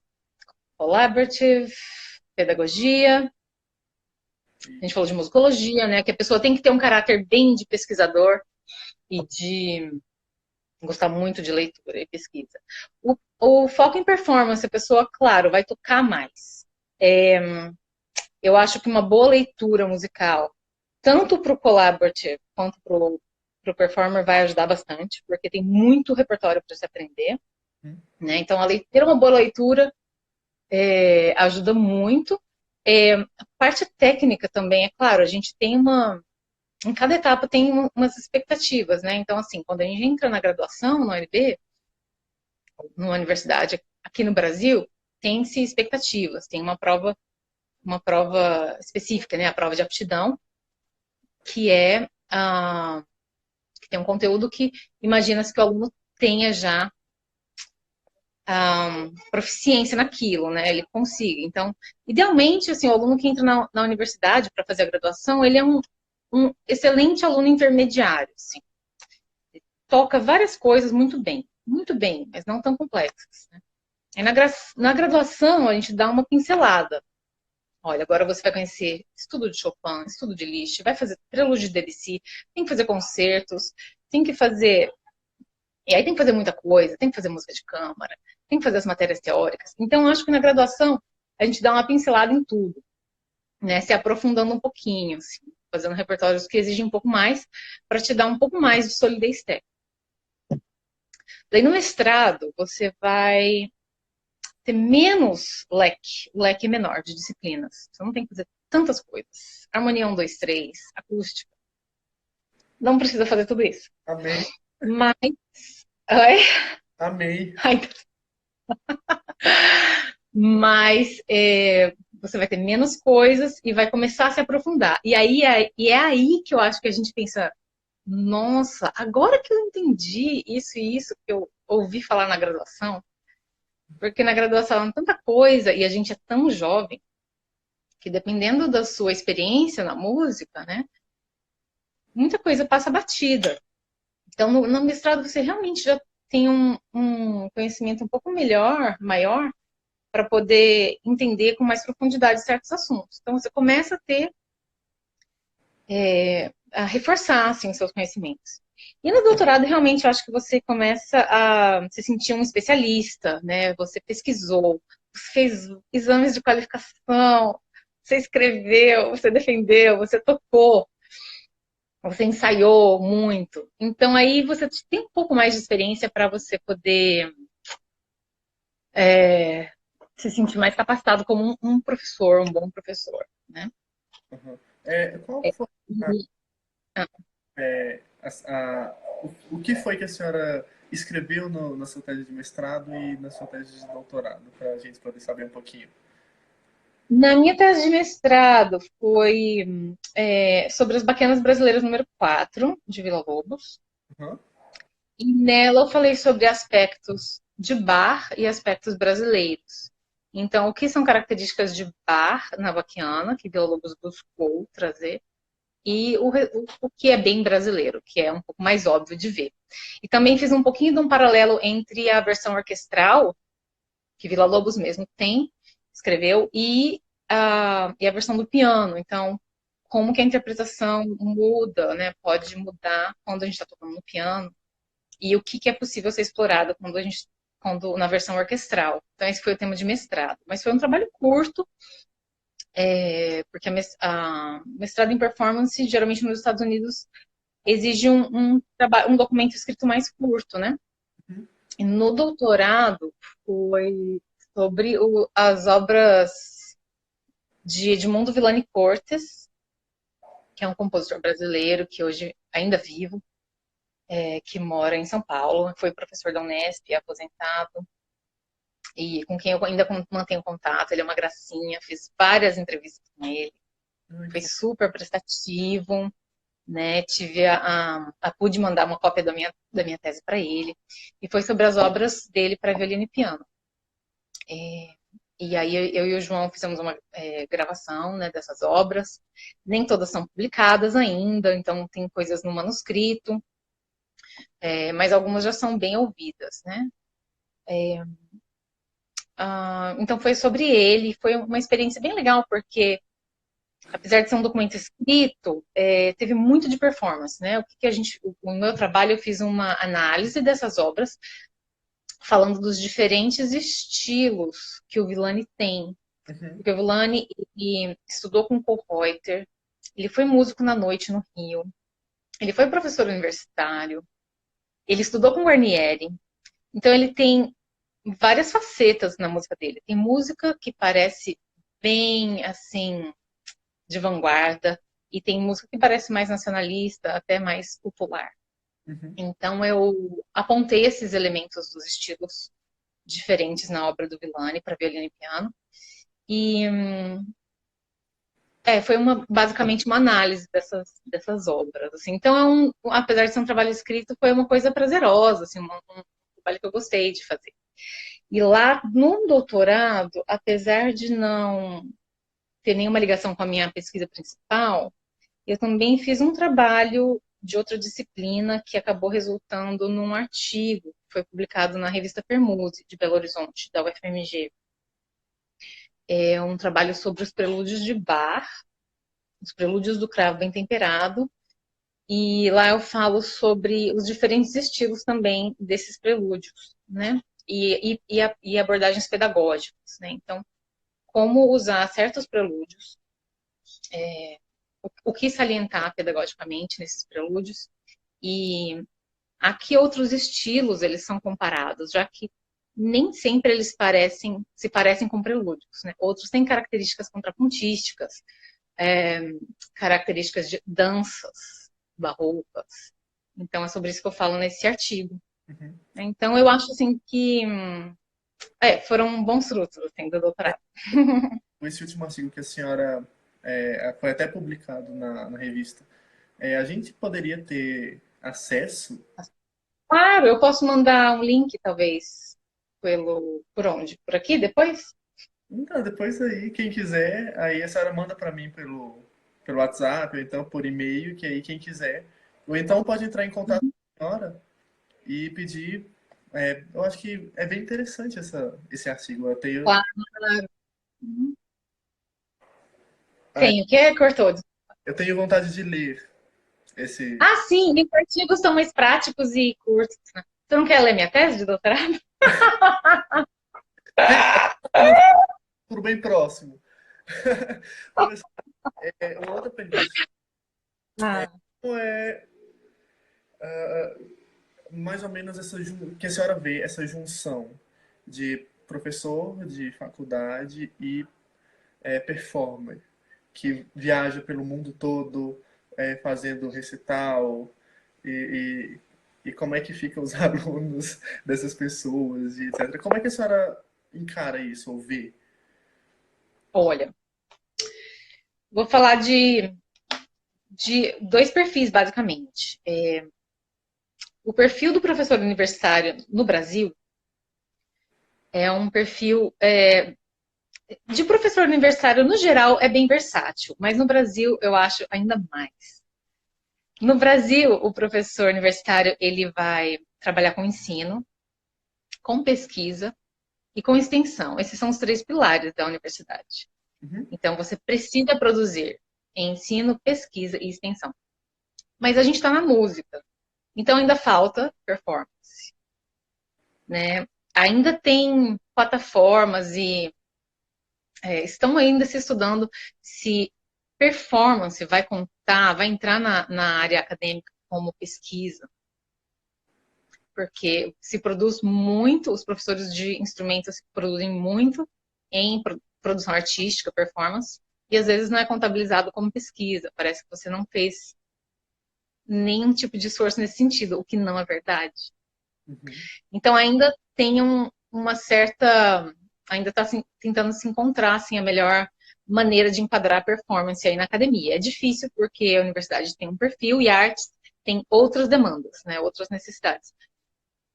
collaborative, pedagogia, a gente falou de musicologia, né, que a pessoa tem que ter um caráter bem de pesquisador e de gostar muito de leitura e pesquisa. O foco em performance, a pessoa, claro, vai tocar mais. Eu acho que uma boa leitura musical, tanto para o collaborative quanto para o performer, vai ajudar bastante, porque tem muito repertório para se aprender. Né? Então, ter uma boa leitura ajuda muito. A parte técnica também, é claro, a gente tem em cada etapa tem umas expectativas, né? Então, assim, quando a gente entra na graduação, no UNB, numa universidade aqui no Brasil, tem-se expectativas, tem uma prova específica, né? A prova de aptidão, que que tem um conteúdo que imagina-se que o aluno tenha já proficiência naquilo, né? Ele consiga. Então, idealmente, assim, o aluno que entra na universidade para fazer a graduação, ele é um excelente aluno intermediário, assim. Ele toca várias coisas muito bem, mas não tão complexas. Né? Aí na graduação, a gente dá uma pincelada. Olha, agora você vai conhecer estudo de Chopin, estudo de Liszt, vai fazer prelúdio de Debussy, tem que fazer concertos, tem que fazer... E aí tem que fazer muita coisa, tem que fazer música de câmara, tem que fazer as matérias teóricas. Então, eu acho que na graduação a gente dá uma pincelada em tudo, né? Se aprofundando um pouquinho, assim, fazendo repertórios que exigem um pouco mais, para te dar um pouco mais de solidez técnica. Daí no mestrado, você vai ter menos leque menor de disciplinas. Você não tem que fazer tantas coisas. Harmonia 1, 2, 3, acústica. Não precisa fazer tudo isso. Amei, Mas. Ai, amei. ai, mas você vai ter menos coisas e vai começar a se aprofundar. E é aí que eu acho que a gente pensa, nossa, agora que eu entendi isso e isso que eu ouvi falar na graduação, porque na graduação é tanta coisa e a gente é tão jovem que dependendo da sua experiência na música, né, muita coisa passa batida. Então no mestrado você realmente já tem um conhecimento um pouco maior, para poder entender com mais profundidade certos assuntos. Então, você começa a ter, a reforçar, assim, seus conhecimentos. E no doutorado, realmente, eu acho que você começa a se sentir um especialista, né? Você pesquisou, você fez exames de qualificação, você escreveu, você defendeu, você tocou, você ensaiou muito. Então, aí você tem um pouco mais de experiência para você poder se sentir mais capacitado como um professor, um bom professor, né? Uhum. Qual foi o que foi que a senhora escreveu na sua tese de mestrado e na sua tese de doutorado, para a gente poder saber um pouquinho? Na minha tese de mestrado foi sobre as Baquianas Brasileiras número 4 de Villa-Lobos. Uhum. E nela eu falei sobre aspectos de bar e aspectos brasileiros. Então, o que são características de bar na Baquiana, que Villa-Lobos buscou trazer, e o que é bem brasileiro, que é um pouco mais óbvio de ver. E também fiz um pouquinho de um paralelo entre a versão orquestral, que Villa-Lobos mesmo escreveu, e a versão do piano. Então, como que a interpretação muda, né? Pode mudar quando a gente está tocando no piano, e o que é possível ser explorado na versão orquestral. Então, esse foi o tema de mestrado. Mas foi um trabalho curto, porque a mestrado em performance, geralmente nos Estados Unidos, exige um documento escrito mais curto, né? Uhum. E no doutorado foi sobre as obras de Edmundo Villani Cortes, que é um compositor brasileiro que hoje ainda vivo, que mora em São Paulo, foi professor da Unesp, aposentado, e com quem eu ainda mantenho contato. Ele é uma gracinha, fiz várias entrevistas com ele, foi super prestativo, né? Pude mandar uma cópia da minha tese para ele, e foi sobre as obras dele para violino e piano. E aí eu e o João fizemos uma gravação, né, dessas obras. Nem todas são publicadas ainda, então tem coisas no manuscrito, mas algumas já são bem ouvidas, né? Então foi sobre ele, foi uma experiência bem legal, porque apesar de ser um documento escrito, teve muito de performance, né? O meu trabalho, eu fiz uma análise dessas obras, falando dos diferentes estilos que o Villani tem. Uhum. Porque o Villani, ele estudou com Paul Reuter, ele foi músico na noite no Rio, ele foi professor universitário, ele estudou com Guarnieri. Então ele tem várias facetas na música dele. Tem música que parece bem, assim, de vanguarda, e tem música que parece mais nacionalista, até mais popular. Uhum. Então eu apontei esses elementos dos estilos diferentes na obra do Villani para violino e piano. E foi basicamente uma análise dessas obras. Assim. Então, apesar de ser um trabalho escrito, foi uma coisa prazerosa, assim, um trabalho que eu gostei de fazer. E lá no doutorado, apesar de não ter nenhuma ligação com a minha pesquisa principal, eu também fiz um trabalho de outra disciplina que acabou resultando num artigo que foi publicado na revista Permuse, de Belo Horizonte, da UFMG. É um trabalho sobre os prelúdios de Bach, os prelúdios do cravo bem temperado, e lá eu falo sobre os diferentes estilos também desses prelúdios, né? E abordagens pedagógicas, né? Então, como usar certos prelúdios, o que salientar pedagogicamente nesses prelúdios e a que outros estilos eles são comparados, já que nem sempre eles se parecem com prelúdios, né? Outros têm características contrapontísticas, características de danças barrocas. Então é sobre isso que eu falo nesse artigo. Uhum. Então eu acho assim que foram bons frutos assim, do doutorado. Esse último artigo que a senhora foi até publicado na revista, a gente poderia ter acesso? Claro, eu posso mandar um link, talvez, por onde? Por aqui depois? Então, depois aí, quem quiser, aí a senhora manda para mim pelo WhatsApp, ou então por e-mail, que aí quem quiser. Ou então pode entrar em contato com a senhora e pedir. Eu acho que é bem interessante esse artigo. Claro. Tenho. O que cortou? Eu tenho vontade de ler esse. Ah, sim, os artigos são mais práticos e curtos. Né? Você não quer ler minha tese de doutorado? No futuro bem próximo. Professor, uma outra pergunta. Ah, Como é mais ou menos que a senhora vê essa junção de professor de faculdade e performer, que viaja pelo mundo todo fazendo recital e como é que ficam os alunos dessas pessoas e etc. Como é que a senhora encara isso ou vê? olha, vou falar de dois perfis, basicamente. O perfil do professor universitário no Brasil é um perfil de professor universitário, no geral, é bem versátil, mas no Brasil eu acho ainda mais. No Brasil, o professor universitário ele vai trabalhar com ensino, com pesquisa e com extensão. Esses são os três pilares da universidade. Uhum. Então, você precisa produzir ensino, pesquisa e extensão. Mas a gente está na música, então ainda falta performance, né? Ainda tem plataformas e estão ainda se estudando se performance vai contar, vai entrar na área acadêmica como pesquisa, porque se produz muito, os professores de instrumentos produzem muito em produção artística, performance, e às vezes não é contabilizado como pesquisa, parece que você não fez nenhum tipo de esforço nesse sentido, o que não é verdade. Uhum. Então ainda tem uma certa, ainda está tentando se encontrar assim, a melhor maneira de enquadrar a performance aí na academia. É difícil porque a universidade tem um perfil e a arte tem outras demandas, né, outras necessidades.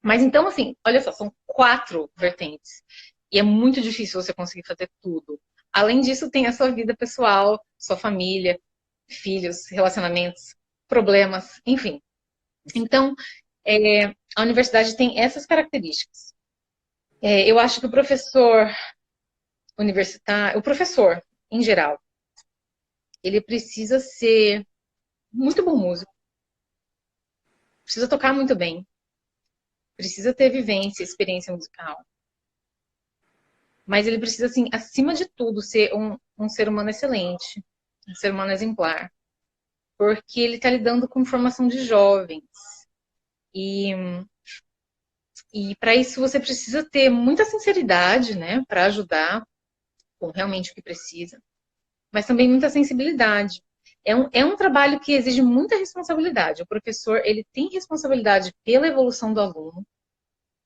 Mas então, assim, olha só, são 4 vertentes. E é muito difícil você conseguir fazer tudo. Além disso, tem a sua vida pessoal, sua família, filhos, relacionamentos, problemas, enfim. Então, a universidade tem essas características. Eu acho que o professor universitário, o professor, em geral, ele precisa ser muito bom músico, precisa tocar muito bem, precisa ter vivência, experiência musical. Mas ele precisa, assim, acima de tudo, ser um ser humano excelente, um ser humano exemplar. Porque ele está lidando com formação de jovens. E, e para isso você precisa ter muita sinceridade, né, para ajudar com realmente o que precisa, mas também muita sensibilidade. É um trabalho que exige muita responsabilidade. O professor, ele tem responsabilidade pela evolução do aluno,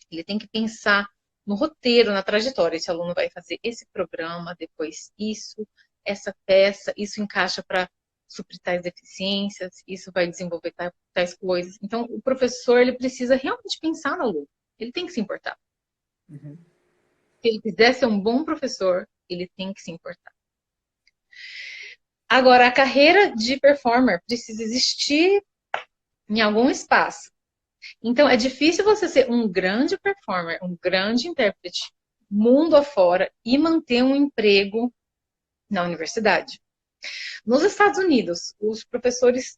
ele tem que pensar no roteiro, na trajetória. Esse aluno vai fazer esse programa, depois isso, essa peça, isso encaixa para suprir tais deficiências, isso vai desenvolver tais coisas. Então, o professor, ele precisa realmente pensar no aluno. Ele tem que se importar. Uhum. Se ele quiser ser um bom professor, ele tem que se importar. Agora, a carreira de performer precisa existir em algum espaço. Então, é difícil você ser um grande performer, um grande intérprete, mundo afora, e manter um emprego na universidade. Nos Estados Unidos, os professores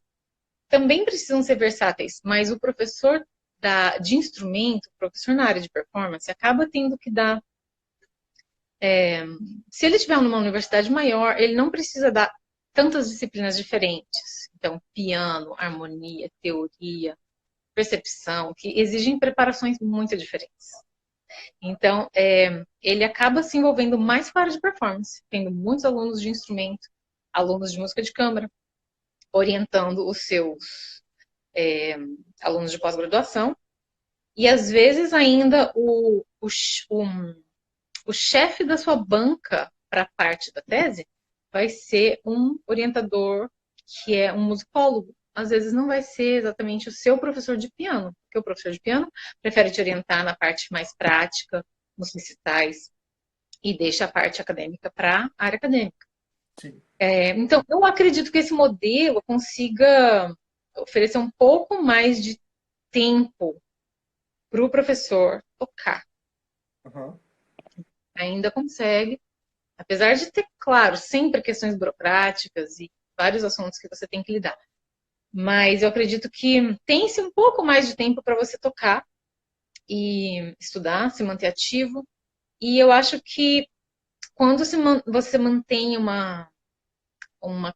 também precisam ser versáteis, mas o professor de instrumento, o professor na área de performance, acaba tendo que dar. Se ele estiver numa universidade maior, ele não precisa dar tantas disciplinas diferentes. Então, piano, harmonia, teoria, percepção, que exigem preparações muito diferentes. Então, ele acaba se envolvendo mais com a área de performance, tendo muitos alunos de instrumento, alunos de música de câmara, orientando os seus alunos de pós-graduação, e às vezes ainda o chefe da sua banca para a parte da tese vai ser um orientador que é um musicólogo. Às vezes não vai ser exatamente o seu professor de piano, porque o professor de piano prefere te orientar na parte mais prática, nos recitais, e deixa a parte acadêmica para a área acadêmica. Então, eu acredito que esse modelo consiga oferecer um pouco mais de tempo para o professor tocar. Uhum. Ainda consegue, apesar de ter, claro, sempre questões burocráticas e vários assuntos que você tem que lidar. Mas eu acredito que tem-se um pouco mais de tempo para você tocar e estudar, se manter ativo. E eu acho que quando você mantém uma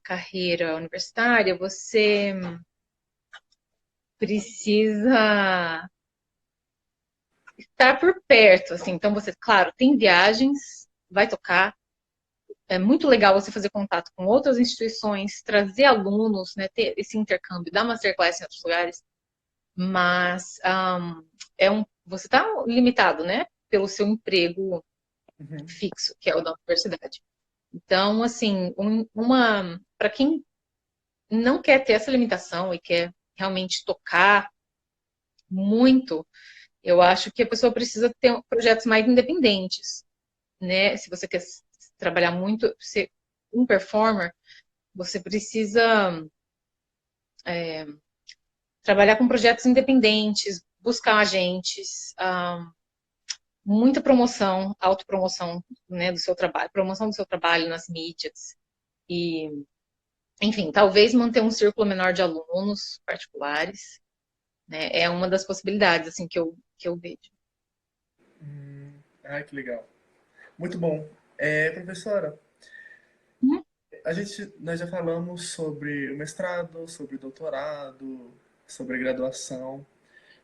carreira universitária, você precisa estar por perto, assim. Então, você, claro, tem viagens, vai tocar. É muito legal você fazer contato com outras instituições, trazer alunos, né, ter esse intercâmbio, dar masterclass em outros lugares. Mas você está limitado, né, pelo seu emprego fixo, que é o da universidade. Então, assim, para quem não quer ter essa limitação e quer realmente tocar muito, eu acho que a pessoa precisa ter projetos mais independentes, né? Se você quer trabalhar muito, ser um performer, você precisa trabalhar com projetos independentes, buscar agentes, muita promoção, autopromoção, né, do seu trabalho, promoção do seu trabalho nas mídias e, enfim, talvez manter um círculo menor de alunos particulares, né, é uma das possibilidades, assim, que eu vejo. Que legal. Muito bom. Professora, nós já falamos sobre o mestrado, sobre o doutorado, sobre a graduação,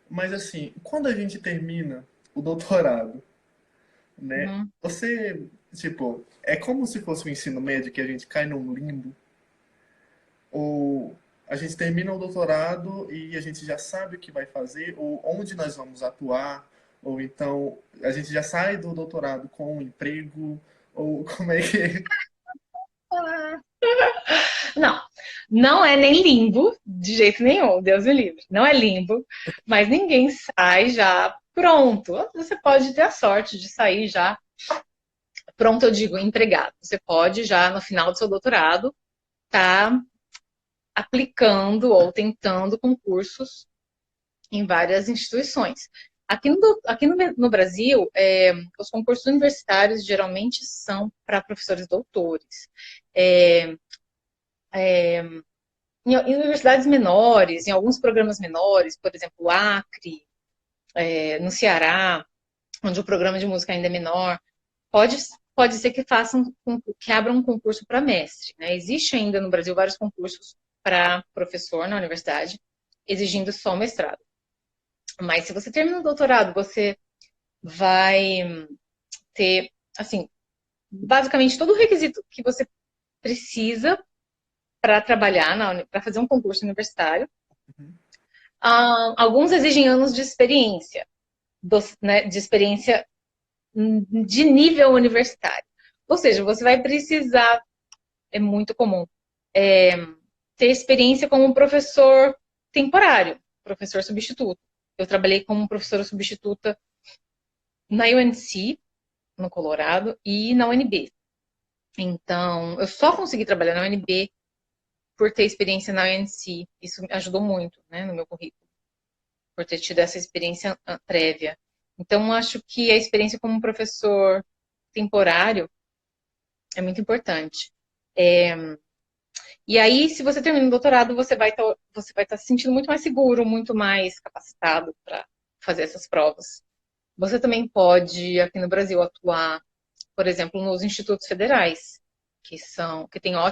mas assim, quando a gente termina o doutorado, né? Você, tipo, é como se fosse o ensino médio que a gente cai num limbo, ou a gente termina o doutorado e a gente já sabe o que vai fazer, ou onde nós vamos atuar, ou então a gente já sai do doutorado com um emprego, ou como é que é? Não é nem limbo, de jeito nenhum, Deus me livre. Não é limbo, mas ninguém sai já pronto. Você pode ter a sorte de sair já Pronto, eu digo empregado. Você pode já no final do seu doutorado estar aplicando ou tentando concursos em várias instituições. Aqui no Brasil, os concursos universitários geralmente são para professores doutores. É, em universidades menores, em alguns programas menores, por exemplo, o Acre, no Ceará, onde o programa de música ainda é menor, pode, pode ser que que abram um concurso para mestre. Né? Existe ainda no Brasil vários concursos para professor na universidade, exigindo só mestrado. Mas se você termina o doutorado, você vai ter, assim, basicamente todo o requisito que você precisa para trabalhar, para fazer um concurso universitário. Uhum. Alguns exigem anos de experiência, né, de experiência de nível universitário. Ou seja, você vai precisar, é muito comum, ter experiência como professor temporário, professor substituto. Eu trabalhei como professora substituta na UNC, no Colorado, e na UNB. Então, eu só consegui trabalhar na UNB por ter experiência na UNC. Isso me ajudou muito, né, no meu currículo, por ter tido essa experiência prévia. Então, acho que a experiência como professor temporário é muito importante. E aí, se você termina o doutorado, você vai estar se sentindo muito mais seguro, muito mais capacitado para fazer essas provas. Você também pode, aqui no Brasil, atuar, por exemplo, nos institutos federais, que têm uma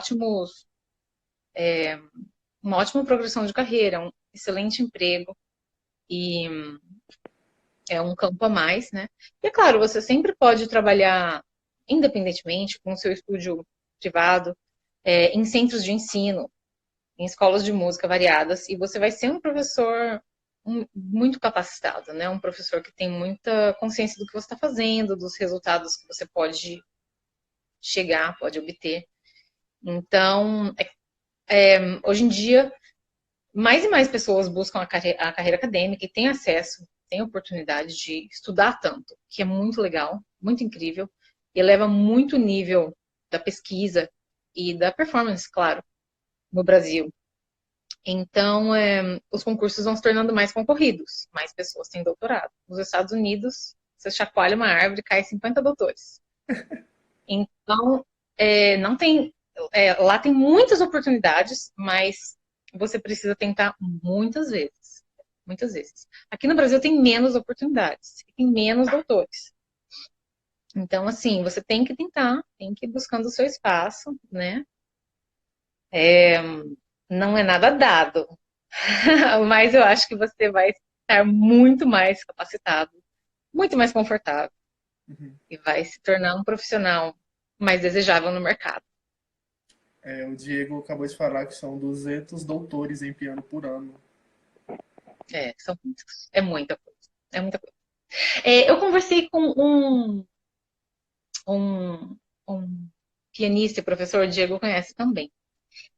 ótima progressão de carreira, um excelente emprego e é um campo a mais, né? E é claro, você sempre pode trabalhar independentemente com o seu estúdio privado, em centros de ensino, em escolas de música variadas, e você vai ser um professor muito capacitado, né? Um professor que tem muita consciência do que você está fazendo, dos resultados que você pode chegar, pode obter. Então, hoje em dia, mais e mais pessoas buscam a carreira acadêmica e têm acesso, têm oportunidade de estudar tanto, que é muito legal, muito incrível, e eleva muito o nível da pesquisa e da performance, claro, no Brasil. Então, os concursos vão se tornando mais concorridos, mais pessoas têm doutorado. Nos Estados Unidos, você chacoalha uma árvore e cai 50 doutores. Então, não tem, lá tem muitas oportunidades, mas você precisa tentar muitas vezes. Muitas vezes. Aqui no Brasil tem menos oportunidades, tem menos doutores. Então, assim, você tem que tentar, tem que ir buscando o seu espaço, né? Não é nada dado, mas eu acho que você vai estar muito mais capacitado, muito mais confortável Uhum. e vai se tornar um profissional mais desejável no mercado. O Diego acabou de falar que são 200 doutores em piano por ano. São muitos. É muita coisa. É muita coisa. Eu conversei com um, um pianista e professor, o Diego conhece também,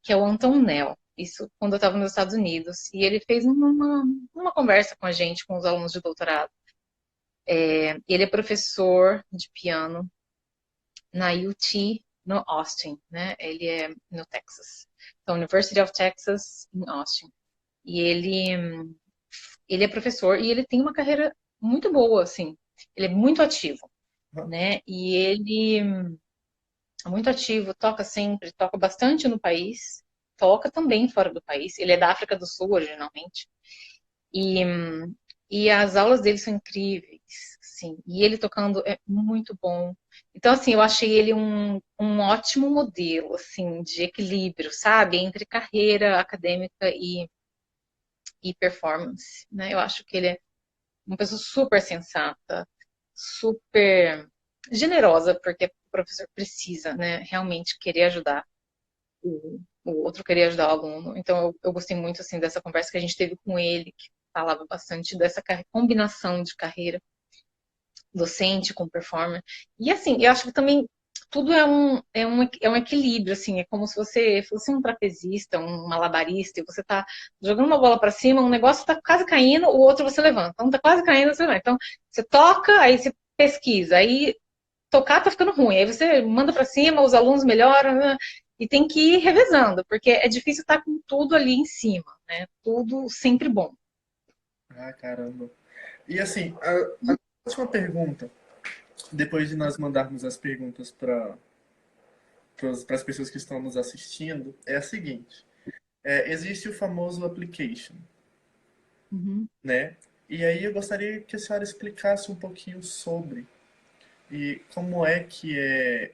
que é o Anton Nel. Isso quando eu estava nos Estados Unidos. E ele fez uma conversa com a gente, com os alunos de doutorado. Ele é professor de piano na UT, no Austin, né? Ele é no Texas. Então, University of Texas, em Austin. E ele é professor e ele tem uma carreira muito boa, assim. Ele é muito ativo, né? E ele é muito ativo, toca sempre, toca bastante no país, toca também fora do país. Ele é da África do Sul, originalmente. E, e as aulas dele são incríveis, assim. E ele tocando é muito bom. Então, assim, eu achei ele um ótimo modelo, assim, de equilíbrio, sabe? Entre carreira acadêmica e performance, né? Eu acho que ele é uma pessoa super sensata, super generosa, porque o professor precisa, né, realmente querer ajudar o outro, querer ajudar o aluno. Então, eu gostei muito, assim, dessa conversa que a gente teve com ele, que falava bastante dessa combinação de carreira docente com performer. E, assim, eu acho que também tudo é um equilíbrio, assim, é como se você fosse um trapezista, um malabarista, e você tá jogando uma bola para cima, um negócio tá quase caindo, o outro você levanta. Então tá quase caindo, você levanta. Então você toca, aí você pesquisa, aí tocar tá ficando ruim. Aí você manda para cima, os alunos melhoram, né? E tem que ir revezando, porque é difícil estar com tudo ali em cima, né? Tudo sempre bom. Ah, caramba. E assim, a última pergunta, depois de nós mandarmos as perguntas para as pessoas que estão nos assistindo, é a seguinte: existe o famoso application, Uhum. né? E aí eu gostaria que a senhora explicasse um pouquinho sobre e como é que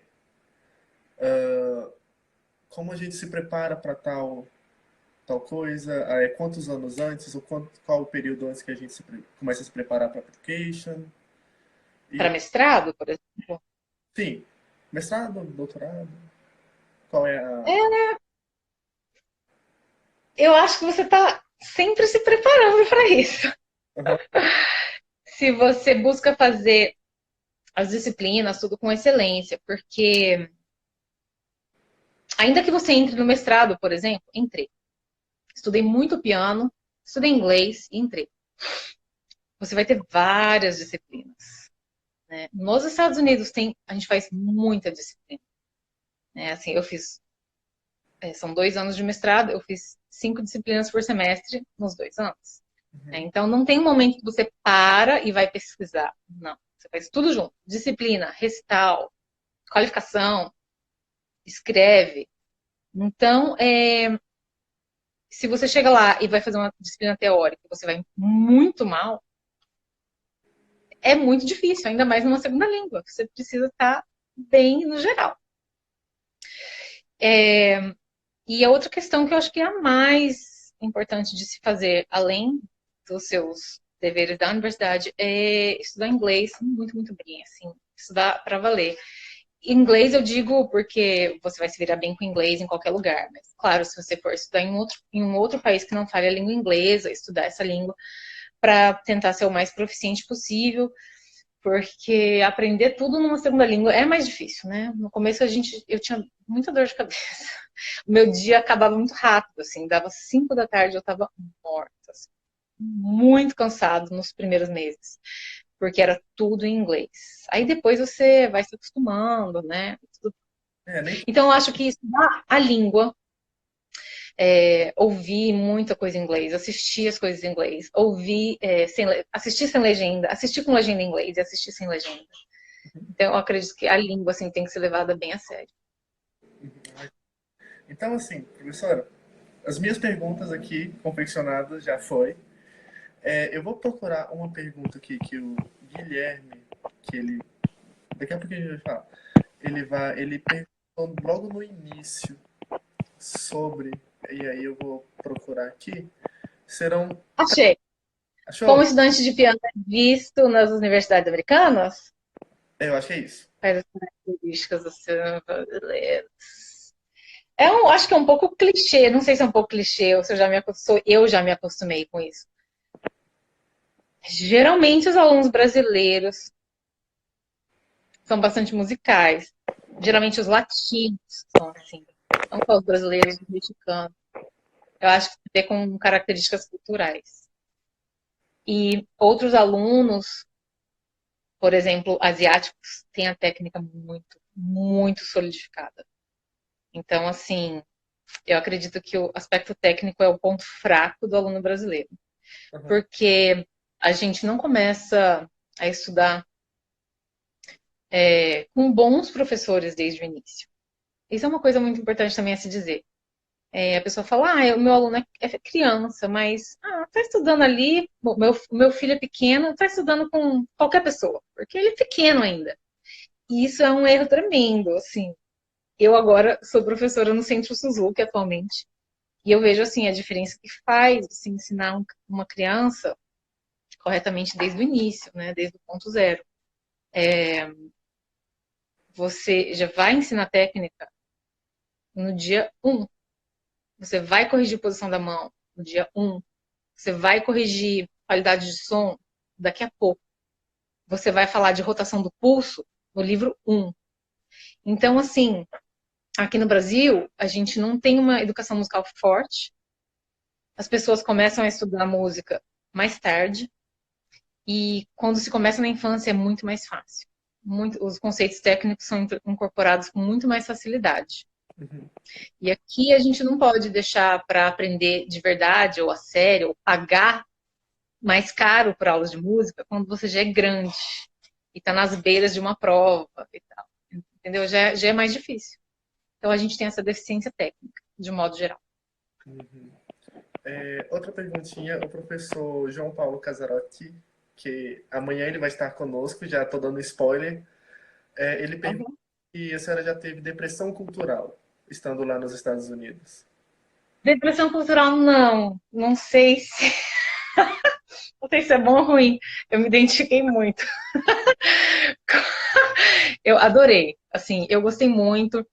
como a gente se prepara para tal coisa, quantos anos antes, ou qual o período antes que a gente começa a se preparar para application. Para E, mestrado, por exemplo. sim, mestrado, doutorado, qual é a... É, eu acho que você está sempre se preparando para isso. Aham, Se você busca fazer as disciplinas, tudo com excelência, porque ainda que você entre no mestrado, por exemplo, entrei. Estudei muito piano, estudei inglês e entrei. Você vai ter várias disciplinas. Né? Nos Estados Unidos a gente faz muita disciplina. Né? Assim, eu fiz, são 2 anos de mestrado, eu fiz 5 disciplinas por semestre nos 2 anos. Né? Então não tem um momento que você para e vai pesquisar. Não, você faz tudo junto. Disciplina, recital, qualificação, escreve. Então, se você chega lá e vai fazer uma disciplina teórica, você vai muito mal, é muito difícil, ainda mais numa segunda língua. Você precisa estar bem no geral. E a outra questão que eu acho que é a mais importante de se fazer, além dos seus deveres da universidade, é estudar inglês muito, muito bem, assim, estudar para valer. Inglês eu digo porque você vai se virar bem com inglês em qualquer lugar, mas claro, se você for estudar em um outro país que não fale a língua inglesa, estudar essa língua para tentar ser o mais proficiente possível, porque aprender tudo numa segunda língua é mais difícil, né? No começo eu tinha muita dor de cabeça. O meu dia acabava muito rápido, assim, dava 5 da tarde eu estava morta, assim, muito cansado nos primeiros meses, porque era tudo em inglês. Aí depois você vai se acostumando, né? nem... Então eu acho que estudar a língua, ouvir muita coisa em inglês, assistir as coisas em inglês, assistir sem legenda, assistir com legenda em inglês e assistir sem legenda. Então eu acredito que a língua assim tem que ser levada bem a sério. Então, assim, professora, as minhas perguntas aqui confeccionadas já foi. Eu vou procurar uma pergunta aqui que o Guilherme, que ele... Daqui a pouco a gente vai falar. Ele perguntou logo no início sobre, e aí eu vou procurar aqui, serão... Achei. Como Achou? estudante de piano é visto nas universidades americanas, Eu acho que é isso. quais as características do cinema brasileiro? Acho que é um pouco clichê, não sei se é um pouco clichê ou se eu já me acostumei com isso. Geralmente os alunos brasileiros são bastante musicais. Geralmente os latinos são assim. Não só os brasileiros, os mexicanos. Eu acho que tem com características culturais. E outros alunos, por exemplo, asiáticos, têm a técnica muito, muito solidificada. Então, assim, eu acredito que o aspecto técnico é o ponto fraco do aluno brasileiro. Uhum. Porque a gente não começa a estudar com bons professores desde o início. Isso é uma coisa muito importante também a se dizer. A pessoa fala, o meu aluno é criança, mas tá estudando ali, o meu filho é pequeno, tá estudando com qualquer pessoa, porque ele é pequeno ainda. E isso é um erro tremendo, assim. Eu agora sou professora no Centro Suzuki atualmente, e eu vejo, assim, a diferença que faz, assim, ensinar uma criança corretamente desde o início, né, desde o ponto zero. Você já vai ensinar técnica no dia 1. Você vai corrigir posição da mão no dia 1. Você vai corrigir qualidade de som daqui a pouco. Você vai falar de rotação do pulso no livro 1. Então, assim, aqui no Brasil, a gente não tem uma educação musical forte. As pessoas começam a estudar música mais tarde. E quando se começa na infância é muito mais fácil. os conceitos técnicos são incorporados com muito mais facilidade. Uhum. E aqui a gente não pode deixar para aprender de verdade ou a sério, ou pagar mais caro por aulas de música quando você já é grande e está nas beiras de uma prova e tal. Entendeu? Já é mais difícil. Então a gente tem essa deficiência técnica, de modo geral. Uhum. Outra perguntinha, o professor João Paulo Casarotti, que amanhã ele vai estar conosco, já estou dando spoiler. Ele pergunta se a senhora já teve depressão cultural, estando lá nos Estados Unidos. Depressão cultural, não. Não sei se. Não sei se é bom ou ruim. Eu me identifiquei muito. Eu adorei. Assim, eu gostei muito.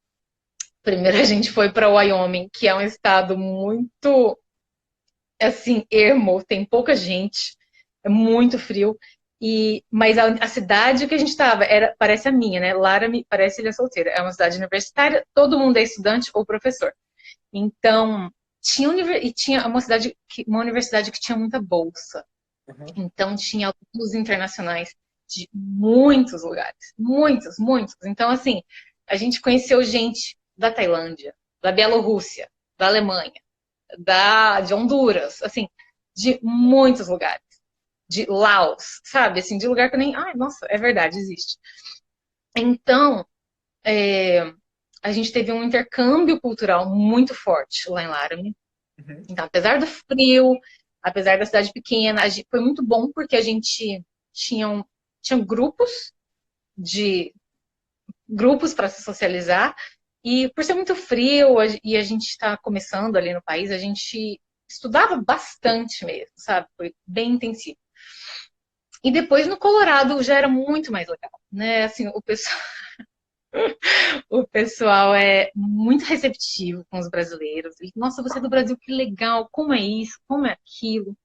Primeiro a gente foi para Wyoming, que é um estado muito, assim, ermo, tem pouca gente, é muito frio. Mas a cidade que a gente estava parece a minha, né? Laramie parece Ilha Solteira. É uma cidade universitária, todo mundo é estudante ou professor. Então, tinha uma universidade que tinha muita bolsa. Uhum. Então, tinha alunos internacionais de muitos lugares. Muitos, muitos. Então, assim, a gente conheceu gente da Tailândia, da Bielorrússia, da Alemanha, de Honduras, assim, de muitos lugares. De Laos, sabe? Assim, de lugar que eu nem. Ai, nossa, é verdade, existe. Então, a gente teve um intercâmbio cultural muito forte lá em Laramie. Uhum. Então, apesar do frio, apesar da cidade pequena, foi muito bom porque a gente tinha de grupos para se socializar. E por ser muito frio e a gente está começando ali no país, a gente estudava bastante mesmo, sabe? Foi bem intensivo. E depois no Colorado já era muito mais legal, né? Assim, o pessoal é muito receptivo com os brasileiros. Nossa, você é do Brasil, que legal! Como é isso? Como é aquilo?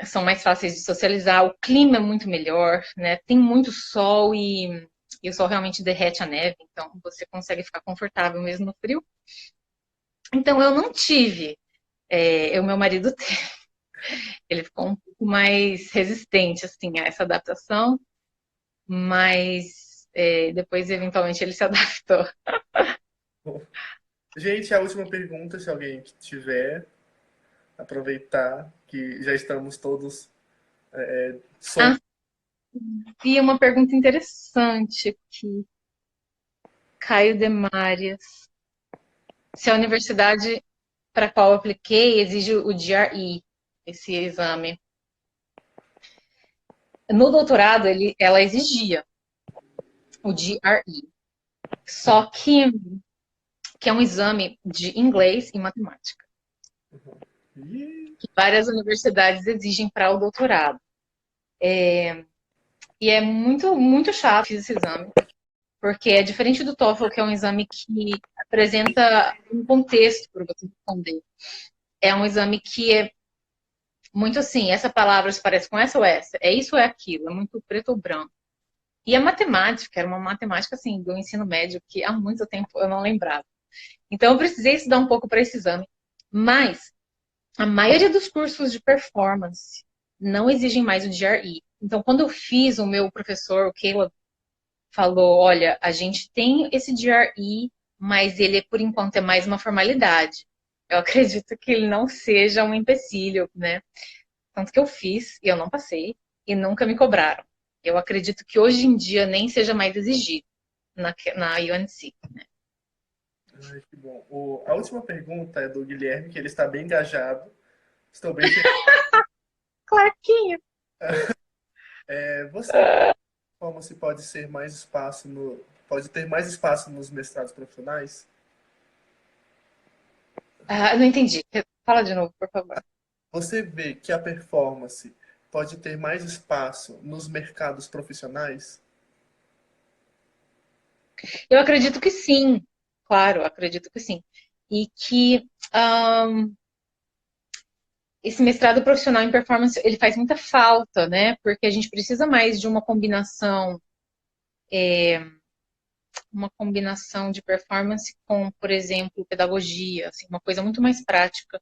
São mais fáceis de socializar, o clima é muito melhor, né? Tem muito sol e o sol realmente derrete a neve, então você consegue ficar confortável mesmo no frio. Então eu não tive, o meu marido teve, ele ficou um pouco mais resistente assim a essa adaptação, mas depois eventualmente ele se adaptou. Gente, a última pergunta, se alguém tiver, aproveitar que já estamos todos Ah, soltos. e uma pergunta interessante aqui, Caio Demarias. Se a universidade para a qual eu apliquei exige o GRE, esse exame. No doutorado, ela exigia o GRE. Só que é um exame de inglês e matemática. Que várias universidades exigem para o doutorado. E é muito, muito chato esse exame. Porque é diferente do TOEFL, que é um exame que apresenta um contexto para você responder. É um exame que é muito assim, essa palavra se parece com essa ou essa, é isso ou é aquilo, é muito preto ou branco. E a matemática, era uma matemática assim, do ensino médio, que há muito tempo eu não lembrava. Então eu precisei estudar um pouco para esse exame. Mas a maioria dos cursos de performance não exigem mais o GRE. Então, quando eu fiz, o meu professor, o Caleb, falou: olha, a gente tem esse GRE, mas ele, por enquanto, é mais uma formalidade. Eu acredito que ele não seja um empecilho, né? Tanto que eu fiz e eu não passei e nunca me cobraram. Eu acredito que hoje em dia nem seja mais exigido na UNC. Né? Ai, que bom. A última pergunta é do Guilherme, que ele está bem engajado. Estou bem feliz. Clarquinho. Você como se pode ser mais espaço pode ter mais espaço nos mestrados profissionais? Ah, não entendi. Fala de novo, por favor. Você vê que a performance pode ter mais espaço nos mercados profissionais? Eu acredito que sim. Claro, acredito que sim. E que esse mestrado profissional em performance, ele faz muita falta, né? Porque a gente precisa mais de uma combinação de performance com, por exemplo, pedagogia, assim, uma coisa muito mais prática